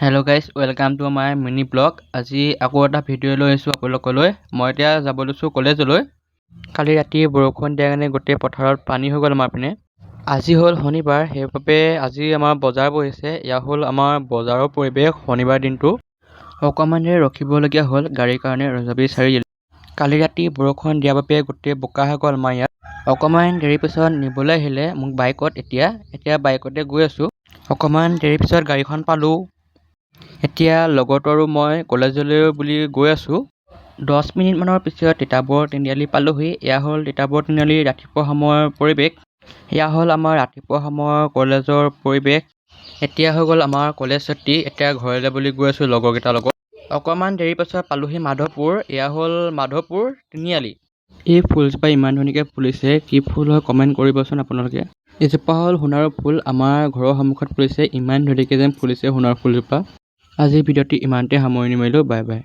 Hello' guys, welcome to my mini blog. আজি আকৌ এটা ভিডিঅ' লৈ আহিছোঁ আপোনালোকলৈ। মই এতিয়া যাব লৈছোঁ কলেজলৈ। কালি ৰাতি বৰষুণ দিয়াৰ কাৰণে গোটেই পথাৰত পানী হৈ গ'ল আমাৰ পিনে। আজি হ'ল শনিবাৰ, সেইবাবে আজি আমাৰ বজাৰ বহিছে। এয়া হ'ল আমাৰ বজাৰৰ পৰিৱেশ শনিবাৰ দিনটো। অকণমান দেৰি ৰখিবলগীয়া হ'ল গাড়ীৰ কাৰণে ৰজাবি চাৰিআলি। কালি ৰাতি বৰষুণ দিয়াৰ বাবে গোটেই বোকা হৈ গ'ল আমাৰ ইয়াত। অকণমান দেৰি পিছত নিবলৈ আহিলে মোক বাইকত। এতিয়া বাইকতে গৈ আছোঁ। অকণমান দেৰি পিছত গাড়ীখন পালোঁ। এতিয়া লগৰটো আৰু মই কলেজলৈ বুলি গৈ আছোঁ। 10 মিনিটমানৰ পিছত তিতাবৰ তিনিআলি পালোঁহি। এয়া হ'ল তিতাবৰ তিনিআলি ৰাতিপুৱা সময়ৰ পৰিৱেশ। এয়া হ'ল আমাৰ ৰাতিপুৱা সময়ৰ কলেজৰ পৰিৱেশ। এতিয়া হৈ গ'ল আমাৰ কলেজ ছুটি। এতিয়া ঘৰলৈ বুলি গৈ আছোঁ লগৰকেইটাৰ লগত। অকণমান দেৰি পাছত পালোঁহি মাধৱপুৰ। এয়া হ'ল মাধৱপুৰ তিনিআলি। এই ফুলজোপা ইমান ধুনীয়াকৈ ফুলিছে, কি ফুল হয় কমেণ্ট কৰিবচোন আপোনালোকে। এজোপা হ'ল সোণাৰু ফুল, আমাৰ ঘৰৰ সন্মুখত ফুলিছে। ইমান ধুনীয়াকৈ যেন ফুলিছে সোণাৰু ফুলজোপা। আজিৰ ভিডিঅ'টি ইমানতে সামৰণি মাৰিলোঁ। Bye bye.